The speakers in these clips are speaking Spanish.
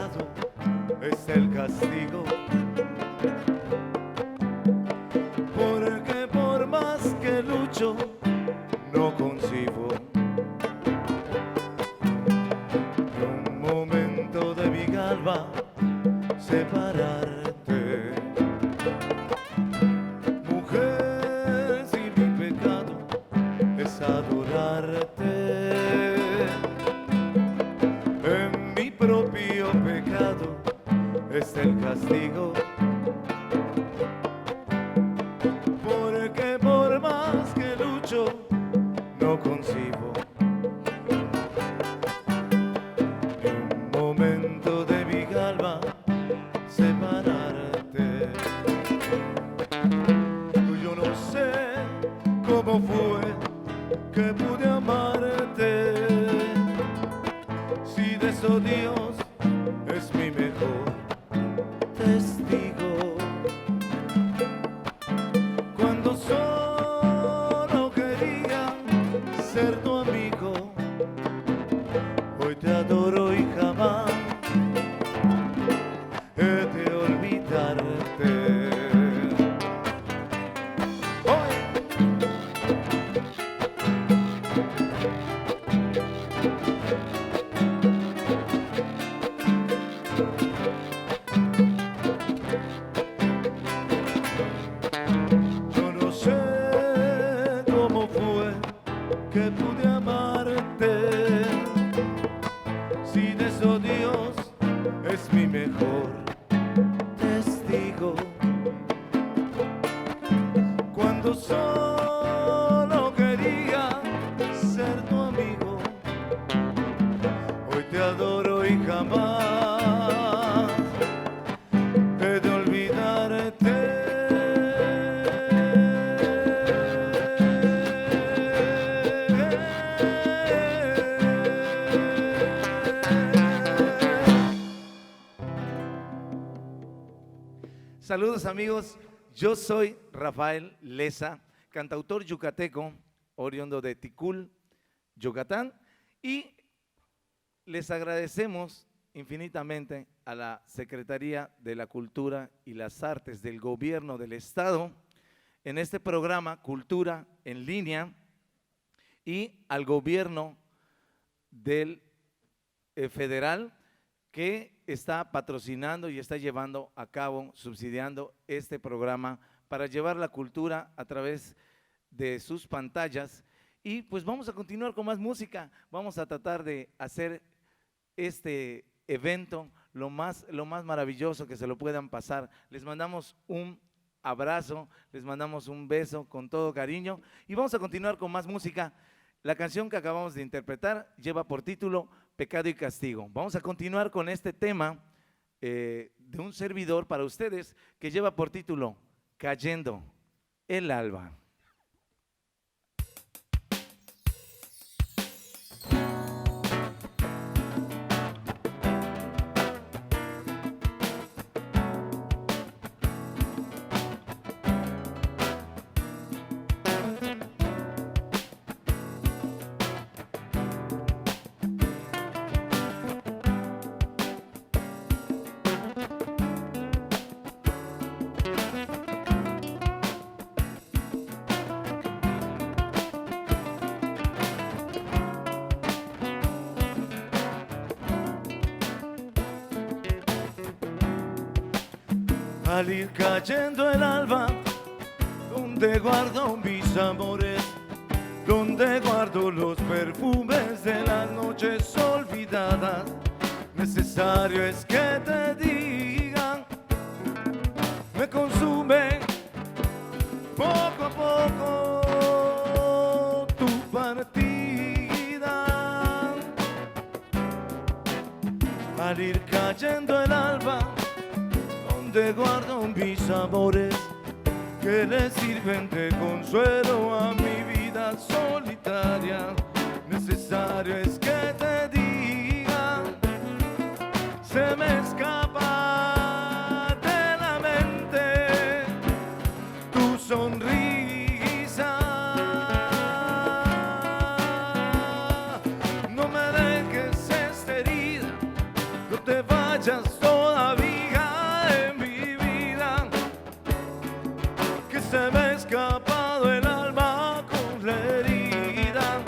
pecado es el castigo, porque por más que lucho no concibo un momento de mi alma separarte. Mujer, si mi pecado es adorarte, en mi propio pecado es el castigo, porque por más que lucho no concibo un momento de mi alma separarte. Yo no sé cómo fue que pude amarte, si de eso Dios es mi mejor testigo. Cuando solo quería ser tu amigo, hoy te adoro y jamás he de olvidarte. Yo no sé cómo fue que pude amarte, si de eso Dios es mi mejor testigo. Cuando solo quería ser tu amigo, hoy te adoro y jamás he de olvidarte. Saludos amigos, yo soy Rafael Leza, cantautor yucateco, oriundo de Ticul, Yucatán, y les agradecemos infinitamente a la Secretaría de la Cultura y las Artes del Gobierno del Estado en este programa Cultura en Línea y al Gobierno del Federal que está patrocinando y está llevando a cabo, subsidiando este programa para llevar la cultura a través de sus pantallas. Y pues vamos a continuar con más música, vamos a tratar de hacer este evento lo más maravilloso que se lo puedan pasar. Les mandamos un abrazo, les mandamos un beso con todo cariño y vamos a continuar con más música. La canción que acabamos de interpretar lleva por título Pecado y Castigo. Vamos a continuar con este tema de un servidor para ustedes que lleva por título Cayendo el Alba. Al ir cayendo el alba, donde guardo mis amores, donde guardo los perfumes de las noches olvidadas, necesario es que te diga, me consume poco a poco tu partida. Al ir cayendo el alba, donde guardo mis amores que le sirven de consuelo a mi vida solitaria, necesario es que te diga, se me escapa de la mente tu sonrisa. No me dejes esta herida, no te vayas todavía en mi vida, que se me ha escapado el alma con la herida.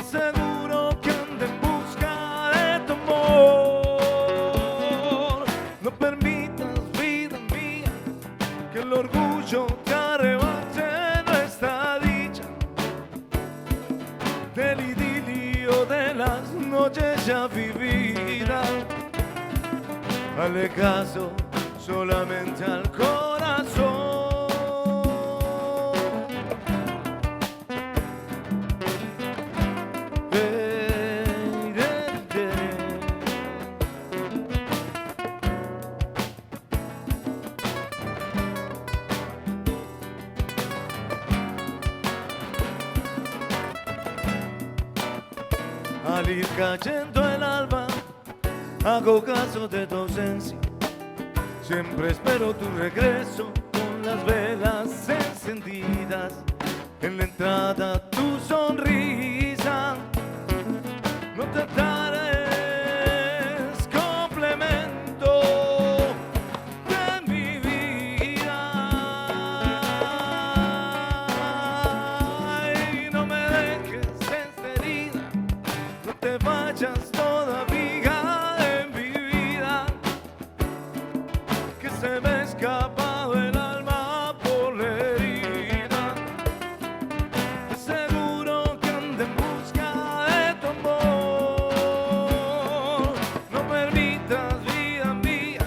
Seguro que anda en busca de tu amor. No permitas, vida mía, que el orgullo te arrebate nuestra dicha, del idilio de las noches ya vividas. Hazle caso solamente al corazón. Al ir cayendo el alba, hago caso de tu ausencia. Siempre espero tu regreso con las velas encendidas. En la entrada tu sonrisa. No tratarás complemento de mi vida. Ay, no me dejes esta herida. No te vayas todavía de mi vida, que se me ha escapado el alma por la herida. Seguro que anda en busca de tu amor. No permitas, vida mía,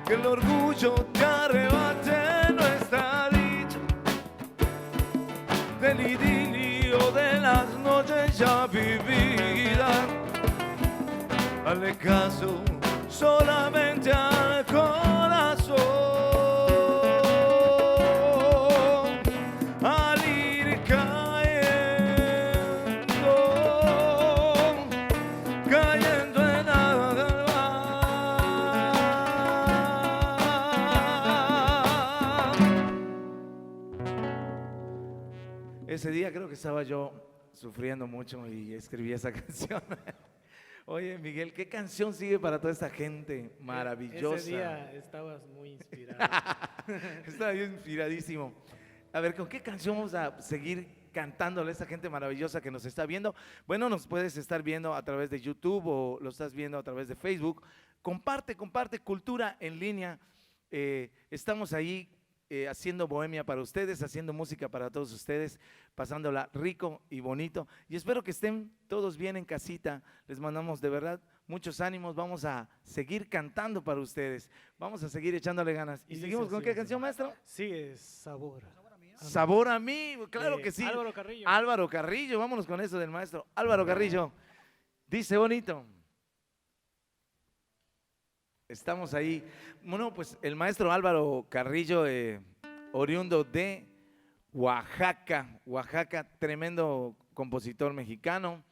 que el orgullo te arrebate nuestra dicha, del idilio de las noches ya vividas. Hazle caso solamente al corazón. Al ir cayendo en agua del mar. Ese día creo que estaba yo sufriendo mucho y escribí esa canción. Oye, Miguel, ¿qué canción sigue para toda esta gente maravillosa? Ese día estabas muy inspirado. Estaba yo inspiradísimo. A ver, ¿con qué canción vamos a seguir cantándole a esta gente maravillosa que nos está viendo? Bueno, nos puedes estar viendo a través de YouTube o lo estás viendo a través de Facebook. Comparte Cultura en Línea. Estamos ahí haciendo bohemia para ustedes, haciendo música para todos ustedes, pasándola rico y bonito. Y espero que estén todos bien en casita. Les mandamos de verdad muchos ánimos. Vamos a seguir cantando para ustedes. Vamos a seguir echándole ganas. ¿Y seguimos con qué canción, maestro? Sí, es Sabor. Sabor a mí, claro que sí. Álvaro Carrillo. Álvaro Carrillo, vámonos con eso del maestro Álvaro Carrillo. Dice bonito. Estamos ahí. Bueno, pues el maestro Álvaro Carrillo, oriundo de Oaxaca, tremendo compositor mexicano.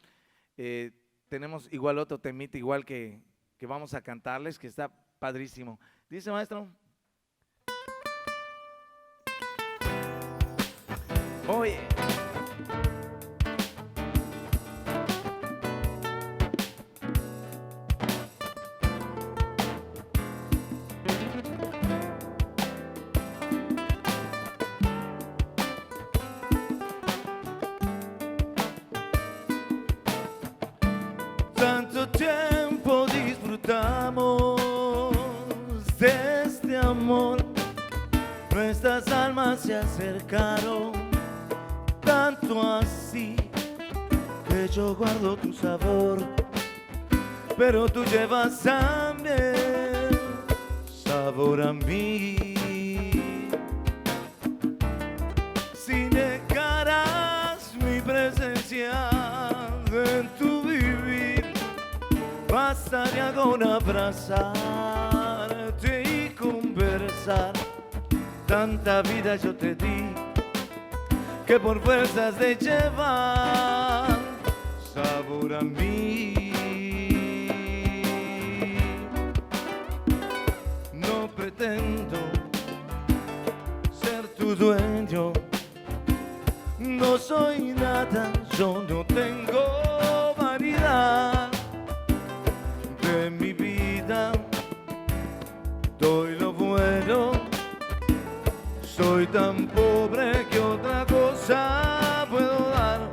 Tenemos igual otro temita igual que vamos a cantarles, que está padrísimo. Dice, maestro. Oye. Tanto tiempo disfrutamos de este amor, nuestras almas se acercaron, tanto así que yo guardo tu sabor, pero tú llevas también sabor a mí. Si negarás mi presencia en tu vivir, bastaría con abrazarte y conversar. Tanta vida yo te di que por fuerzas de llevar sabor a mí. No pretendo ser tu dueño, no soy nada, yo no tengo vanidad. De mi vida, doy lo bueno. Soy tan pobre que otra cosa puedo dar.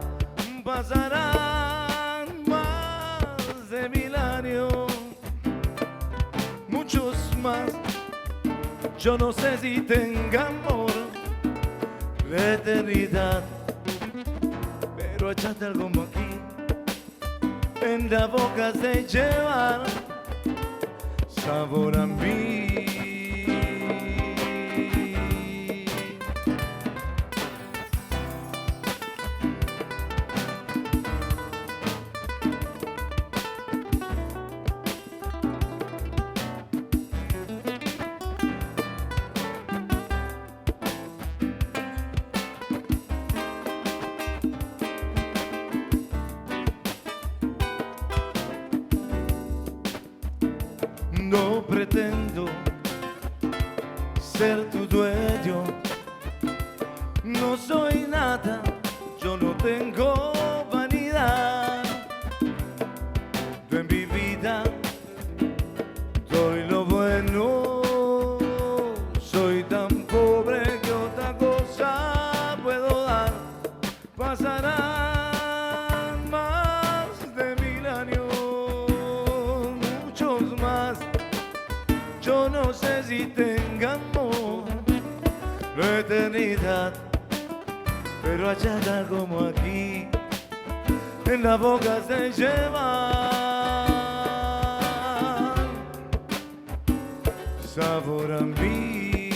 Pasarán más de 1000 años, muchos más. Yo no sé si tenga amor la eternidad, pero échate algo aquí en la boca de llevar sabor a mí. No pretendo ser tu dueño, no soy nada, yo no tengo vanidad. Yo en mi vida doy lo bueno, soy tan pobre que otra cosa puedo dar. Pasarán más de 1000 años, muchos más. Yo no sé si tenga amor la eternidad, pero allá como aquí en la boca se lleva sabor a mí,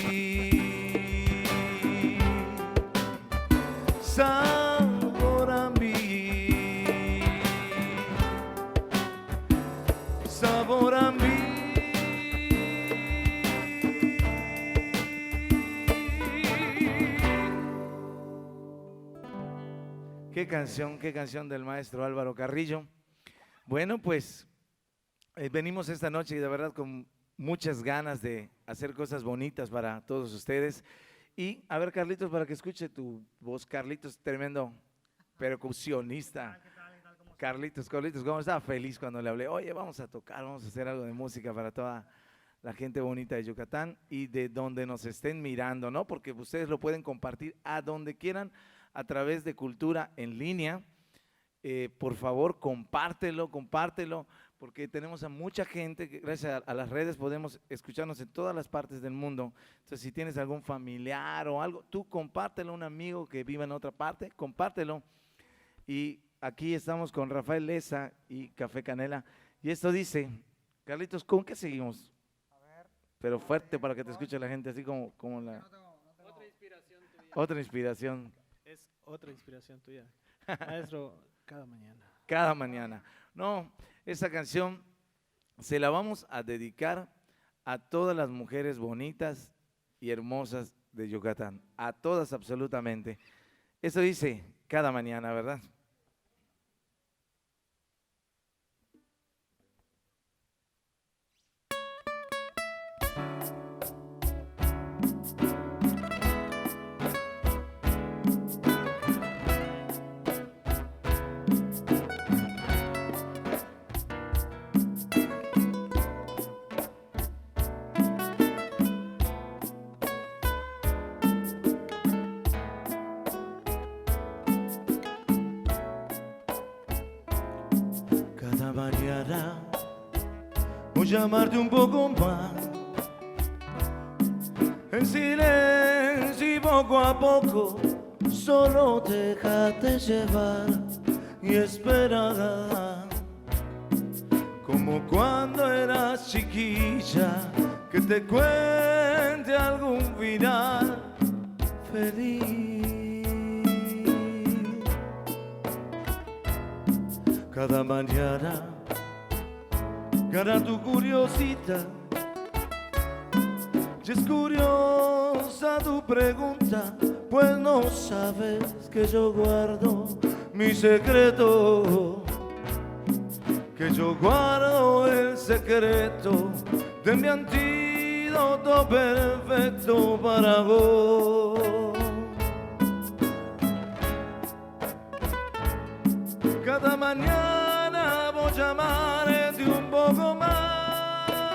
sabor a mí, sabor a mí. Qué canción del maestro Álvaro Carrillo. Bueno, pues venimos esta noche y de verdad con muchas ganas de hacer cosas bonitas para todos ustedes. Y a ver, Carlitos, para que escuche tu voz. Carlitos, tremendo percusionista. Carlitos, ¿cómo estaba feliz cuando le hablé? Oye, vamos a tocar, vamos a hacer algo de música para toda la gente bonita de Yucatán y de donde nos estén mirando, ¿no? Porque ustedes lo pueden compartir a donde quieran a través de Cultura en Línea. Por favor, compártelo, porque tenemos a mucha gente que gracias a las redes podemos escucharnos en todas las partes del mundo. Entonces, si tienes algún familiar o algo, tú compártelo a un amigo que viva en otra parte, compártelo. Y aquí estamos con Rafael Leza y Café Canela. Y esto dice, Carlitos, ¿con qué seguimos? Pero fuerte para que te escuche la gente, así como la… Otra inspiración tuya. Otra inspiración. Es otra inspiración tuya. Maestro, cada mañana. Cada mañana. No, esa canción se la vamos a dedicar a todas las mujeres bonitas y hermosas de Yucatán. A todas absolutamente. Eso dice cada mañana, ¿verdad? Mañana voy a llamarte un poco más, en silencio y poco a poco, solo déjate llevar y esperar, como cuando eras chiquilla, que te cuente algún final feliz. Cada mañana gana tu curiosidad, y es curiosa tu pregunta, pues no sabes que yo guardo mi secreto, que yo guardo el secreto de mi antídoto perfecto para vos. Cada mañana voy a llamarte un poco más,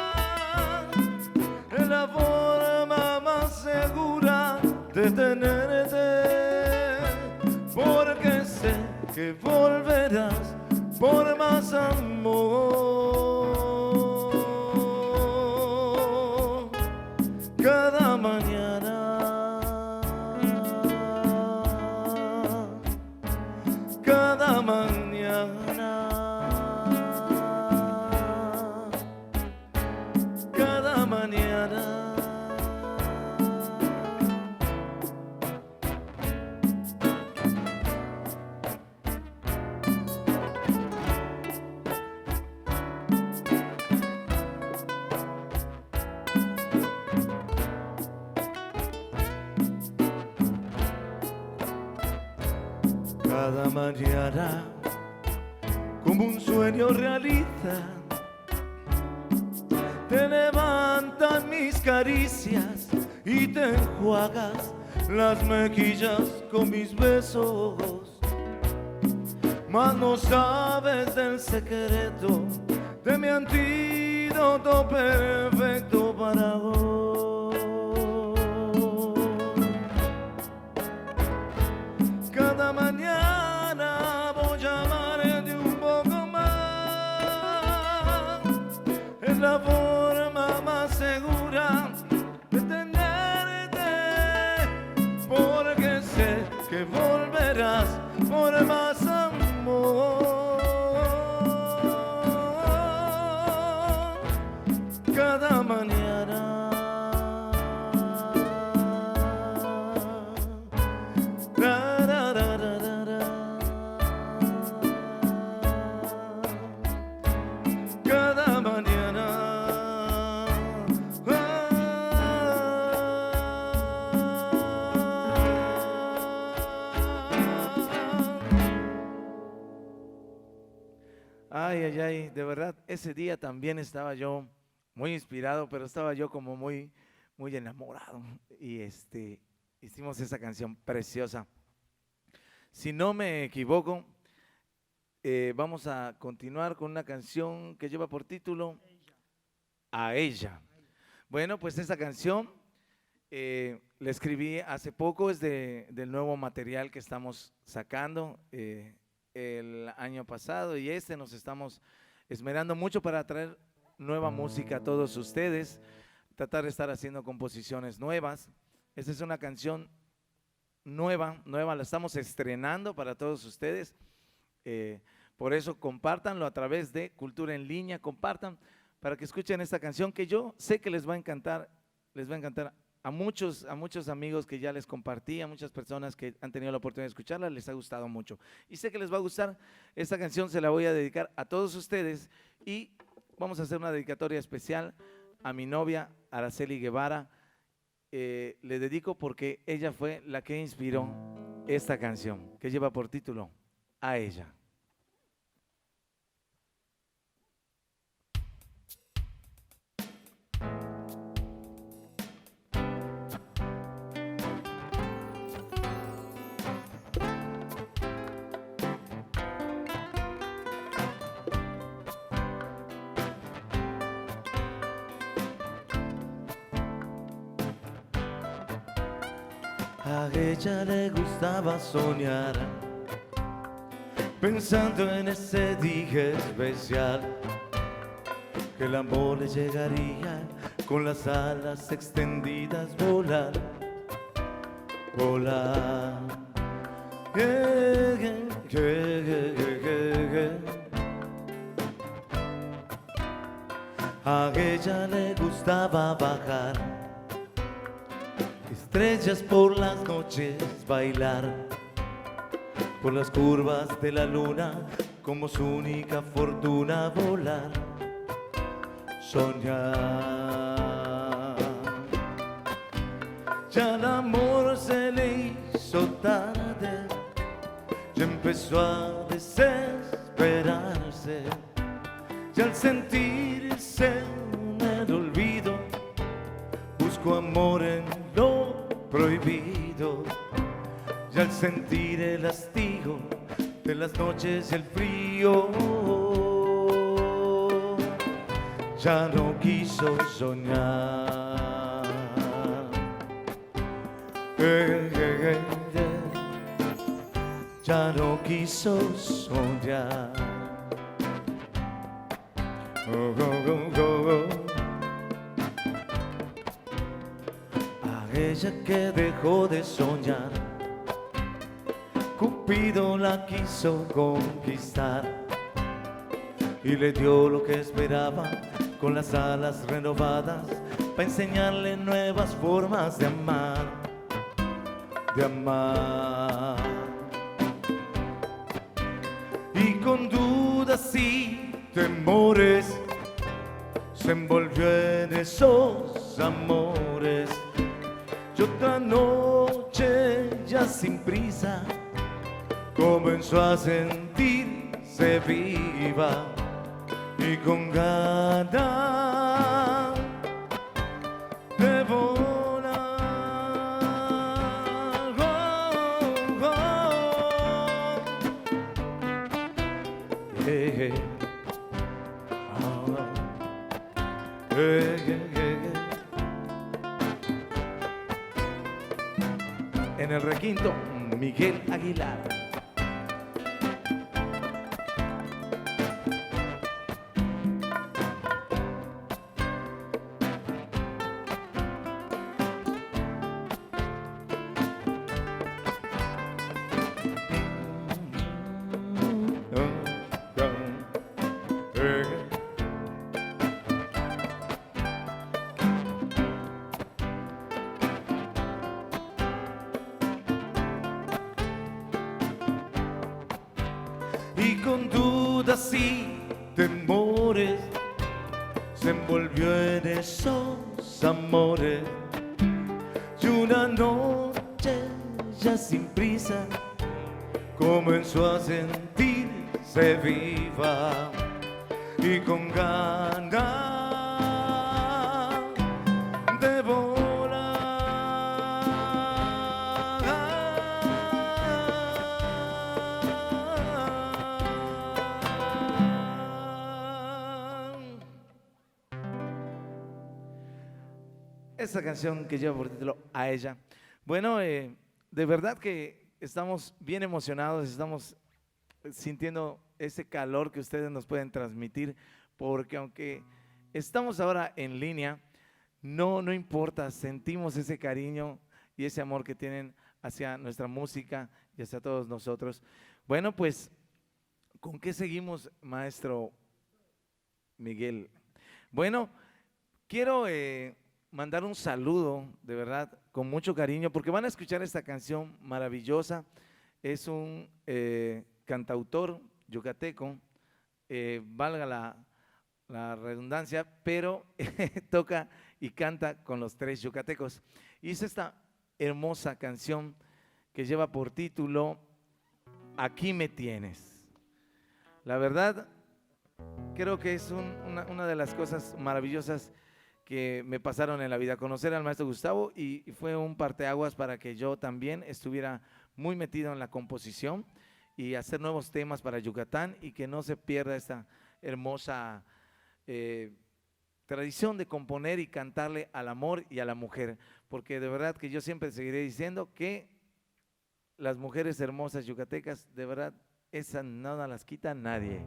que volverás por más amor. Cada mañana, cada mañana, cada mañana. Cada mañana, como un sueño realiza, te levantan mis caricias y te enjuagas las mejillas con mis besos. Mas no sabes del secreto de mi antídoto perfecto para vos. Cada mañana voy a amarte un poco más. Es la forma más segura de tenerte, porque sé que volverás por más amor. Cada mañana. Cada mañana, Ay, ay, ay, de verdad, ese día también estaba yo muy inspirado, pero estaba yo como muy enamorado. Y hicimos esa canción preciosa. Si no me equivoco, vamos a continuar con una canción que lleva por título A Ella. Bueno, pues esa canción la escribí hace poco, es del nuevo material que estamos sacando el año pasado, y nos estamos esmerando mucho para traer nueva música a todos ustedes, tratar de estar haciendo composiciones nuevas. Esta es una canción nueva, la estamos estrenando para todos ustedes. Por eso compártanlo a través de Cultura en Línea, compartan para que escuchen esta canción que yo sé que les va a encantar a muchos amigos que ya les compartí, a muchas personas que han tenido la oportunidad de escucharla, les ha gustado mucho. Y sé que les va a gustar, esta canción se la voy a dedicar a todos ustedes y vamos a hacer una dedicatoria especial a mi novia, Araceli Guevara. Le dedico porque ella fue la que inspiró esta canción, que lleva por título A Ella. A ella le gustaba soñar, pensando en ese día especial, que el amor le llegaría con las alas extendidas, volar, volar. Yeah, yeah, yeah, yeah, yeah, yeah. A ella le gustaba bajar estrellas por las noches, bailar por las curvas de la luna, como su única fortuna, volar, soñar. Ya el amor se le hizo tarde, ya empezó a desesperarse, y al sentirse en el olvido, buscó amor en lo prohibido, y al sentir el hastío de las noches y el frío, ya no quiso soñar. ya no quiso soñar. Oh, oh, oh, oh, oh. A ella que dejó de soñar, Cupido la quiso conquistar y le dio lo que esperaba con las alas renovadas para enseñarle nuevas formas de amar, de amar. Y con dudas y temores se envolvió en esos amores. Y otra noche ya sin prisa comenzó a sentirse viva y con ganas de volar. Oh, oh. Hey, hey. Oh. Hey, hey, hey, hey. En el requinto, Miguel Aguilar. Y con dudas y temores se envolvió en esos amores. Y una noche ya sin prisa comenzó a sentirse viva y con ganas de esa canción que lleva por título A ella. Bueno, de verdad que estamos bien emocionados, estamos sintiendo ese calor que ustedes nos pueden transmitir, porque aunque estamos ahora en línea, no importa, sentimos ese cariño y ese amor que tienen hacia nuestra música y hacia todos nosotros. Bueno, pues, ¿con qué seguimos, maestro Miguel? Bueno, quiero mandar un saludo, de verdad, con mucho cariño, porque van a escuchar esta canción maravillosa. Es un cantautor yucateco, valga la redundancia, pero toca y canta con los tres yucatecos. Y es esta hermosa canción que lleva por título Aquí me tienes. La verdad, creo que es una de las cosas maravillosas que me pasaron en la vida, conocer al maestro Gustavo, y fue un parteaguas para que yo también estuviera muy metido en la composición y hacer nuevos temas para Yucatán, y que no se pierda esta hermosa tradición de componer y cantarle al amor y a la mujer, porque de verdad que yo siempre seguiré diciendo que las mujeres hermosas yucatecas, de verdad, esas no las quita nadie.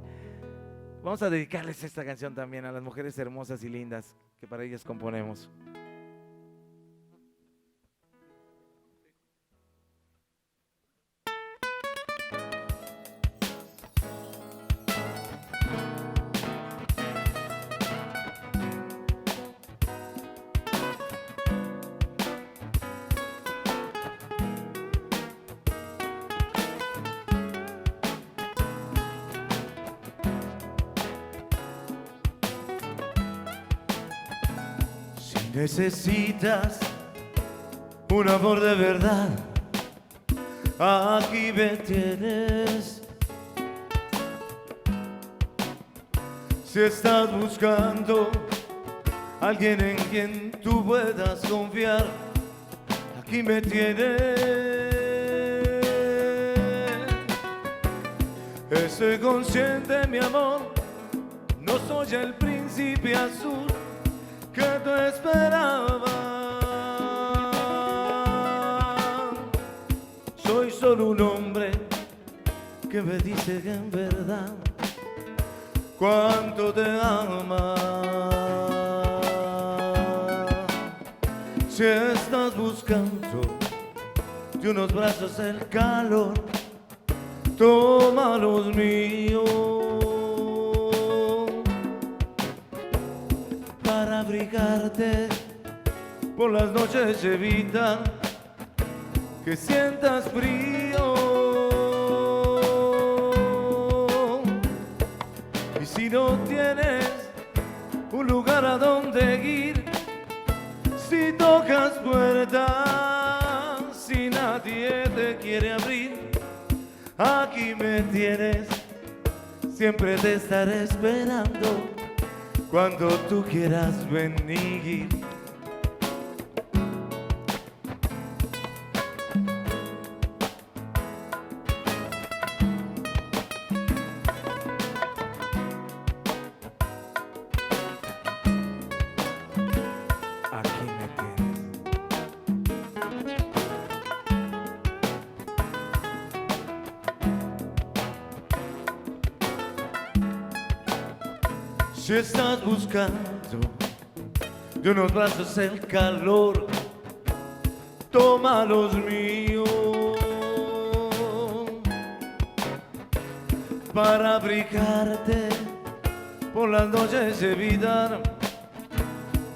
Vamos a dedicarles esta canción también a las mujeres hermosas y lindas que para ellas componemos. Necesitas un amor de verdad, aquí me tienes. Si estás buscando alguien en quien tú puedas confiar, aquí me tienes. Estoy consciente, mi amor, no soy el príncipe azul que tú esperabas. Soy solo un hombre que me dice que en verdad cuánto te ama. Si estás buscando de unos brazos el calor, toma los míos para abrigarte por las noches. Evita que sientas frío, y si no tienes un lugar a donde ir, si tocas puertas, si nadie te quiere abrir, aquí me tienes, siempre te estaré esperando cuando tú quieras venir. Aquí me tienes. Si estás buscando de unos brazos el calor, toma los míos para abrigarte por las noches. Evitar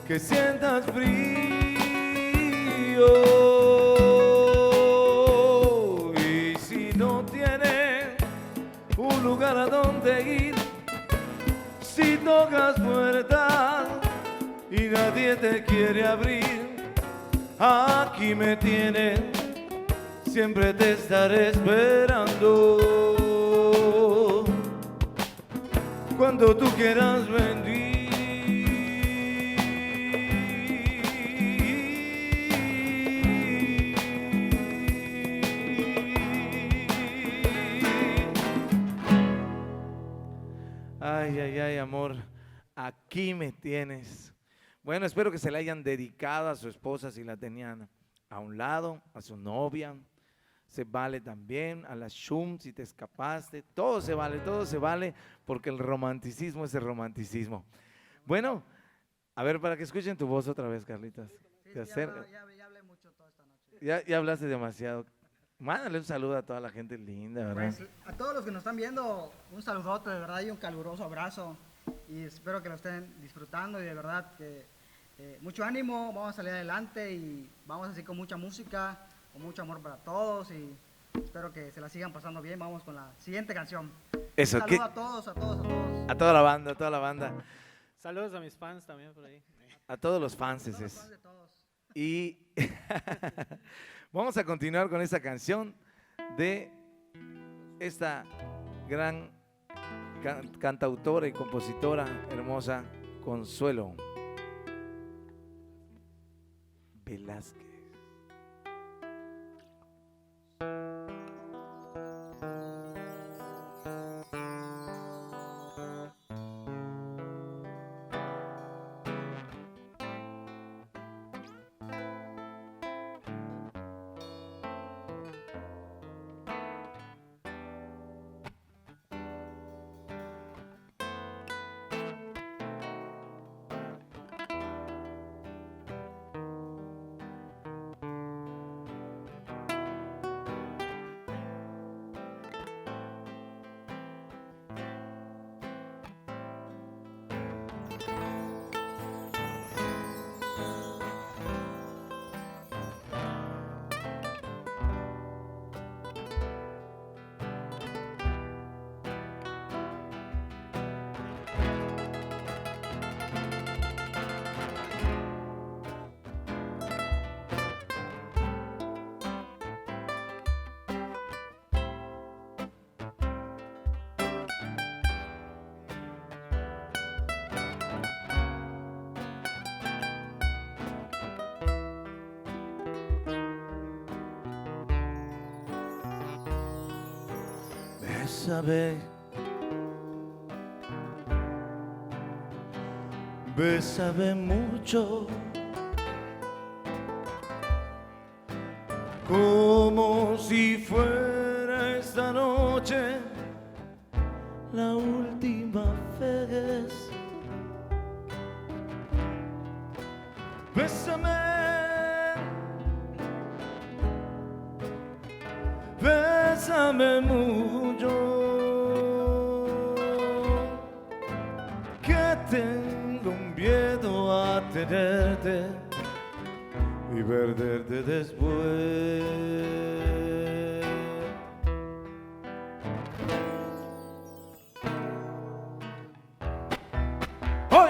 que sientas frío, y si no tienes un lugar a donde ir, si tocas puertas y nadie te quiere abrir, aquí me tienes, siempre te estaré esperando cuando tú quieras venir. Ay, ay, ay, amor, aquí me tienes. Bueno, espero que se la hayan dedicado a su esposa si la tenían a un lado, a su novia. Se vale también, a la Shum si te escapaste. Todo se vale, porque el romanticismo es el romanticismo. Bueno, a ver, para que escuchen tu voz otra vez, Carlitas. Te acercas. Ya hablé mucho toda esta noche. Ya hablaste demasiado. Mándale un saludo a toda la gente linda, ¿verdad? Pues, a todos los que nos están viendo, un saludote de verdad y un caluroso abrazo. Y espero que lo estén disfrutando y de verdad que mucho ánimo, vamos a salir adelante y vamos así con mucha música, con mucho amor para todos y espero que se la sigan pasando bien. Vamos con la siguiente canción. Eso, Un saludo a todos. a toda la banda, a toda la banda. Saludos a mis fans también por ahí. A todos los fans. Todos los fans de todos. Y vamos a continuar con esta canción de esta gran cantautora y compositora hermosa, Consuelo Velázquez. Bésame, bésame mucho, como si fuera esta noche la última vez. Bésame, bésame mucho, que tengo miedo a tenerte y perderte después. ¡Hoy!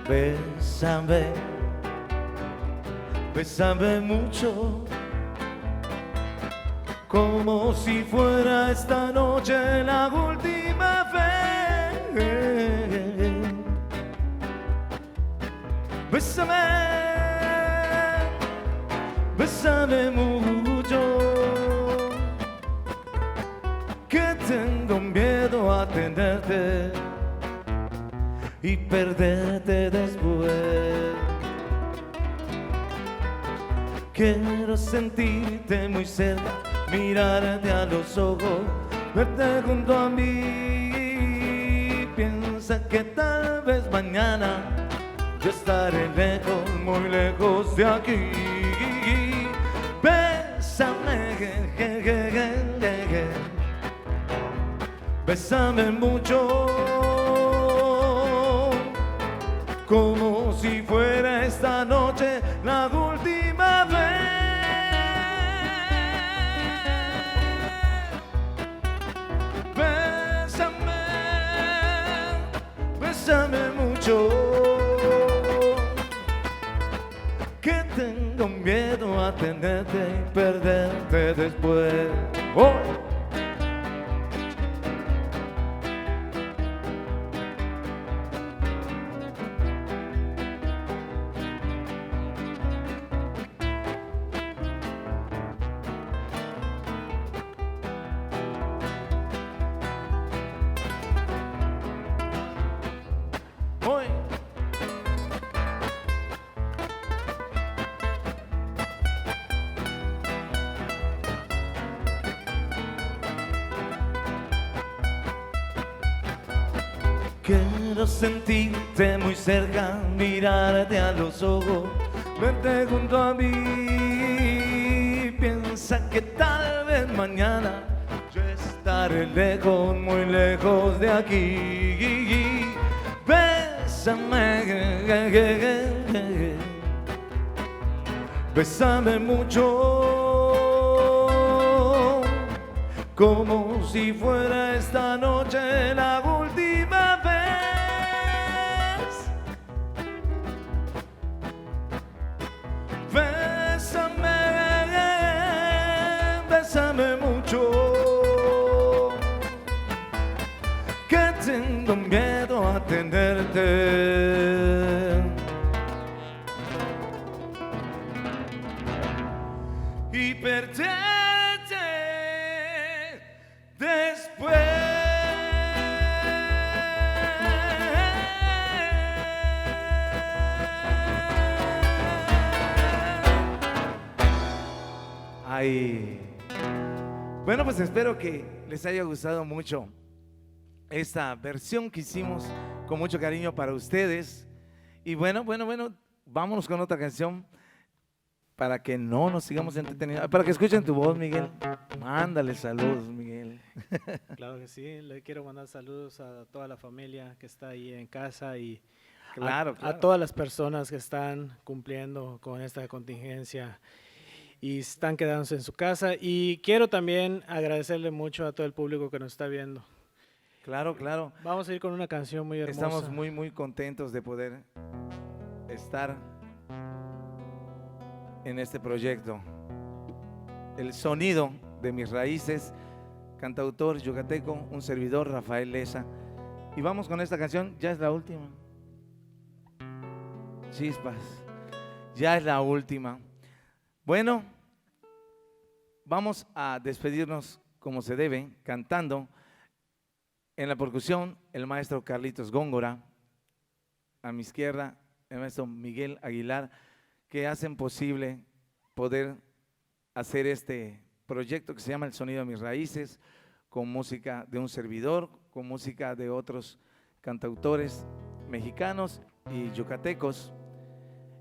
Bésame, bésame mucho, como si fuera esta noche la última vez. Bésame, bésame mucho, que tengo miedo a tenerte y perderte después. Quiero sentirte muy cerca, mirarte a los ojos, verte junto a mí. Piensa que tal vez mañana yo estaré lejos, muy lejos de aquí. Bésame, bésame mucho, como si fuera esta noche la última vez. Bésame, bésame mucho, que tengo miedo a tenerte y perderte después. ¡Oh! Hoy. Quiero sentirte muy cerca, mirarte a los ojos, verte junto a mí. Piensa que tal vez mañana yo estaré lejos, muy lejos de aquí. Bésame, bésame mucho, como si fuera esta noche la última vez. Bésame, bésame mucho, que tengo miedo a tenerte y perderte después. Ay. Bueno, pues espero que les haya gustado mucho esta versión que hicimos con mucho cariño para ustedes. Y bueno, vámonos con otra canción para que no nos sigamos entreteniendo, para que escuchen tu voz, Miguel. Mándale saludos, Miguel. Claro que sí, le quiero mandar saludos a toda la familia que está ahí en casa y Claro, a claro. todas las personas que están cumpliendo con esta contingencia y están quedándose en su casa. Y quiero también agradecerle mucho a todo el público que nos está viendo. Claro, claro. Vamos a ir con una canción muy hermosa. Estamos muy contentos de poder estar en este proyecto. El sonido de mis raíces, cantautor yucateco, un servidor, Rafael Leza. Y vamos con esta canción, ya es la última. Chispas, ya es la última. Bueno, vamos a despedirnos como se debe, cantando en la percusión el maestro Carlitos Góngora. a mi izquierda, el maestro Miguel Aguilar, que hacen posible poder hacer este proyecto que se llama El Sonido de Mis Raíces, con música de un servidor, con música de otros cantautores mexicanos y yucatecos.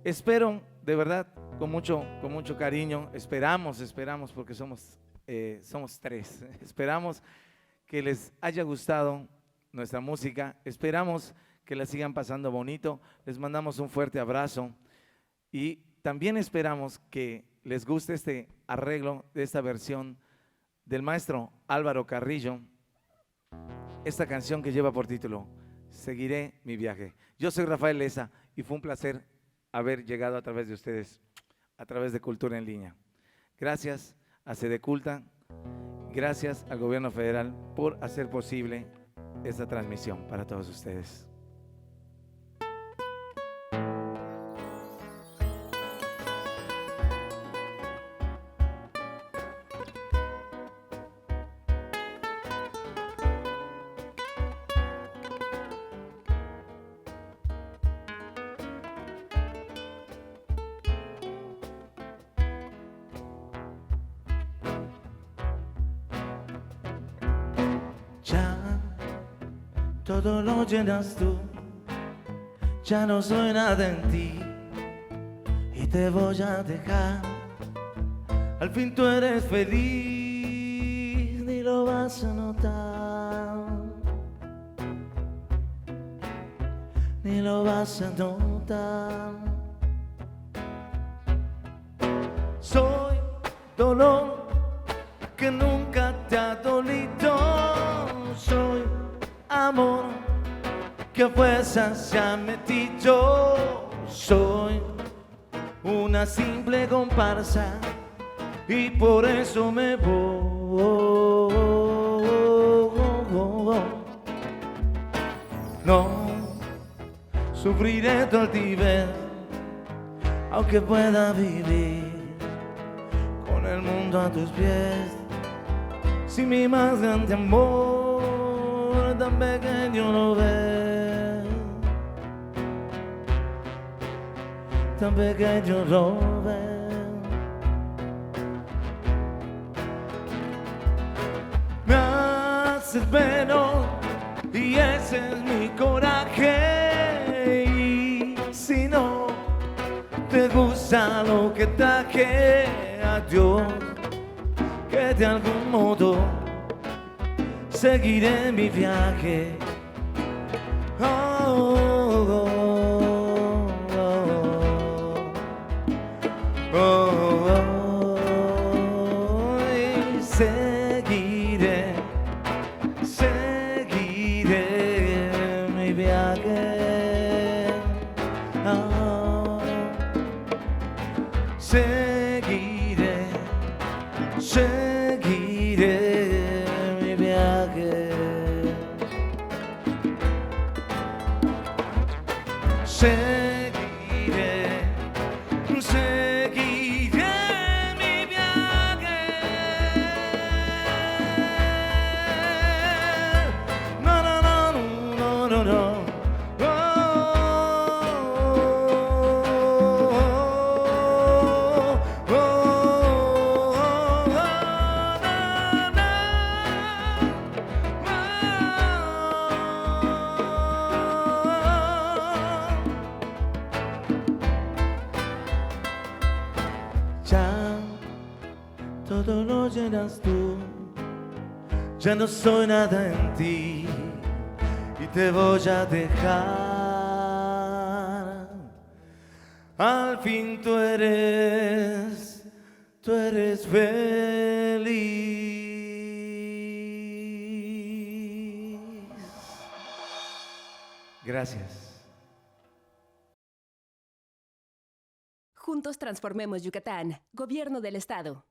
Espero, de verdad, con mucho cariño, esperamos, porque somos 3, esperamos que les haya gustado nuestra música, esperamos que la sigan pasando bonito, les mandamos un fuerte abrazo y también esperamos que les guste este arreglo de esta versión del maestro Álvaro Carrillo, esta canción que lleva por título Seguiré mi viaje. Yo soy Rafael Leza y fue un placer haber llegado a través de ustedes, a través de Cultura en Línea. Gracias a Sedeculta, gracias al gobierno federal por hacer posible esta transmisión para todos ustedes. Ya todo lo llenas tú, ya no soy nada en ti y te voy a dejar. Al fin tú eres feliz, ni lo vas a notar, ni lo vas a notar. Soy dolor que nunca te ha dolido. Soy amor que a fuerza se ha metido. Soy una simple comparsa y por eso me voy. No sufriré tu altivez, aunque pueda vivir con el mundo a tus pies. Si mi más grande amor tan pequeño lo ves, tan pequeño lo ves. Me haces menos y ese es mi coraje. Y si no te gusta lo que traje, adiós, que de algún modo seguiré mi viaje. Oh, oh, oh, oh, oh, y seguiré mi viaje. Oh, seguiré mi viaje. Seguiré mi viaje. No, no, no, no, no, no. Ya todo lo llenas tú, ya no soy nada en ti y te voy a dejar. Al fin tú eres feliz. Gracias. Juntos transformemos Yucatán. Gobierno del Estado.